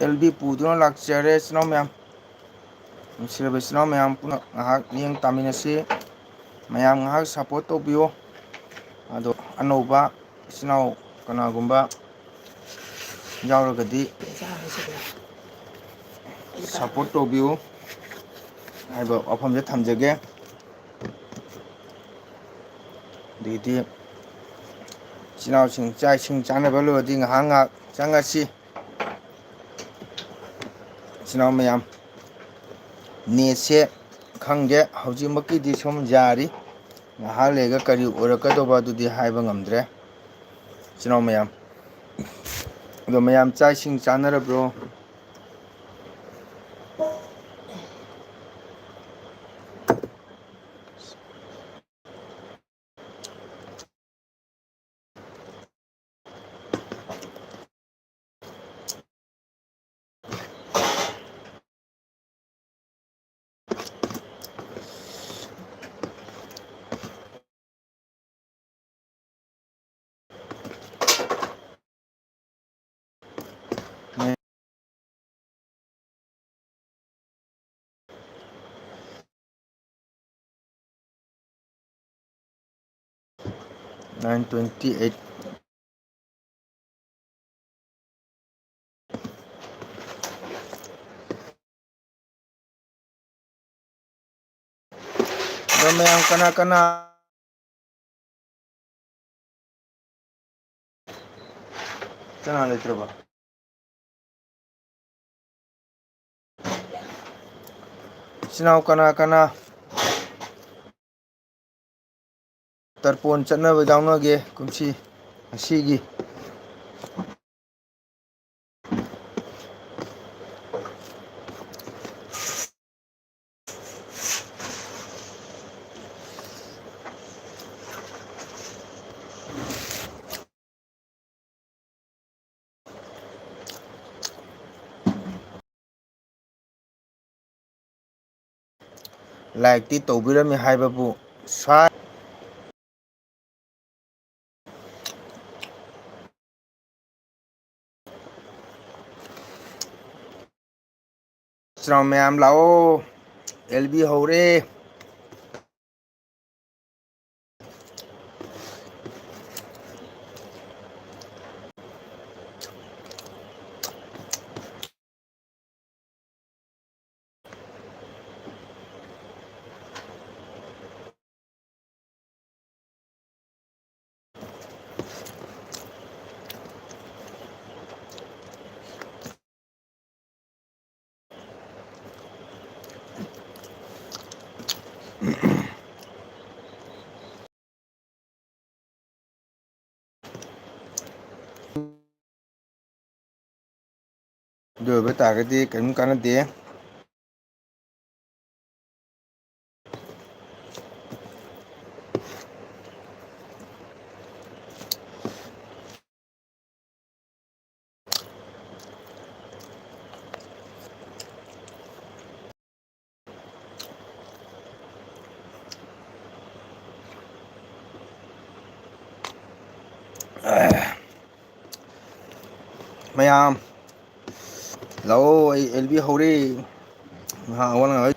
LB ꯄꯨꯗꯨꯅ ꯂꯥꯛꯆꯔꯦ ꯏꯆꯤꯜ ꯏꯅꯥꯎ ꯃꯌꯥꯝ, ꯅꯨꯡꯁꯤꯔꯕ ꯏꯆꯤꯜ ꯏꯅꯥꯎ ꯃꯌꯥꯝ ꯄꯨꯟꯅ ꯉꯥꯏꯍꯥꯛ ꯃꯤꯠꯌꯦꯡ ꯇꯥꯃꯤꯟꯅꯁꯤ, ꯃꯌꯥꯝ ꯉꯥꯏꯍꯥꯛ ꯁꯞꯄꯣꯔꯠ ꯇꯧꯕꯤꯌꯨ꯫ ꯑꯗꯣ ꯑꯅꯧꯕ ꯏꯆꯤꯜ ꯏꯅꯥꯎ ꯀꯅꯥꯒꯨꯝꯕ ꯌꯥꯎꯔꯒꯗꯤ ꯁꯞꯄꯣꯔꯠ ꯇꯧꯕꯤꯌꯨ ꯍꯥꯏꯕ ꯋꯥꯐꯝꯁꯦ ꯊꯝꯖꯒꯦ꯫ ꯑꯗꯒꯤꯗꯤ ꯏꯆꯤꯜ ꯏꯅꯥꯎꯁꯤꯡ ꯆꯥꯛ ꯏꯁꯤꯡ ꯆꯥꯅꯕ ꯂꯣꯏꯔꯗꯤ ꯉꯥꯏꯍꯥꯛ ꯆꯪꯉꯁꯤ꯫ ꯏꯆꯤꯜ ꯏꯅꯥꯎ ꯃꯌꯥꯝ, ꯅꯦꯠꯁꯦ ꯈꯪꯗꯦ ꯍꯧꯖꯤꯛꯃꯛꯀꯤꯗꯤ ꯁꯨꯝ ꯌꯥꯔꯤ, ꯉꯥꯏꯍꯥꯛ ꯂꯩꯔꯒ ꯀꯔꯤ ꯑꯣꯏꯔꯛꯀꯗꯧꯕ ꯑꯗꯨꯗꯤ ꯍꯥꯏꯕ ꯉꯝꯗ꯭ꯔꯦ꯫ ꯏꯆꯤꯜ ꯏꯅꯥꯎ ꯃꯌꯥꯝ, ꯑꯗꯣ ꯃꯌꯥꯝ ꯆꯥꯛ ꯏꯁꯤꯡ ꯆꯥꯅꯔꯕ꯭ꯔꯣ? ꯃꯌꯥꯝ 9:28 ꯑꯗꯣ ꯃꯌꯥꯝ ꯀꯅꯥ ꯀꯅꯥ ꯀꯅꯥ ꯂꯩꯇ꯭ꯔꯕ? ꯏꯆꯤꯜ ꯏꯅꯥꯎ ꯀꯅꯥ ꯀꯅꯥ ꯇꯔꯄꯣꯟ ꯆꯠꯅꯕ ꯌꯥꯎꯅꯒꯦ ꯀꯨꯝꯁꯤ ꯉꯁꯤꯒꯤ? ꯂꯥꯏꯛꯇꯤ ꯇꯧꯕꯤꯔꯝꯃꯤ ꯍꯥꯏꯕꯕꯨ ꯁ꯭ꯋꯥꯏ ꯏꯆꯤꯜ ꯏꯅꯥꯎ ꯃꯌꯥꯝ ꯂꯥꯛꯑꯣ, LB ꯍꯧꯔꯦ꯫ ꯑꯗꯨ ꯑꯣꯏꯕ ꯇꯥꯔꯒꯗꯤ ꯀꯔꯤꯝ ꯀꯥꯟꯅꯗꯦ꯫ ꯃꯌꯥꯝ ꯂꯥꯛꯑꯣ, ꯑꯩ LB ꯍꯧꯔꯦ꯫ ꯉꯥꯏꯍꯥꯛ ꯑꯋꯥ ꯅꯨꯡꯉꯥꯏ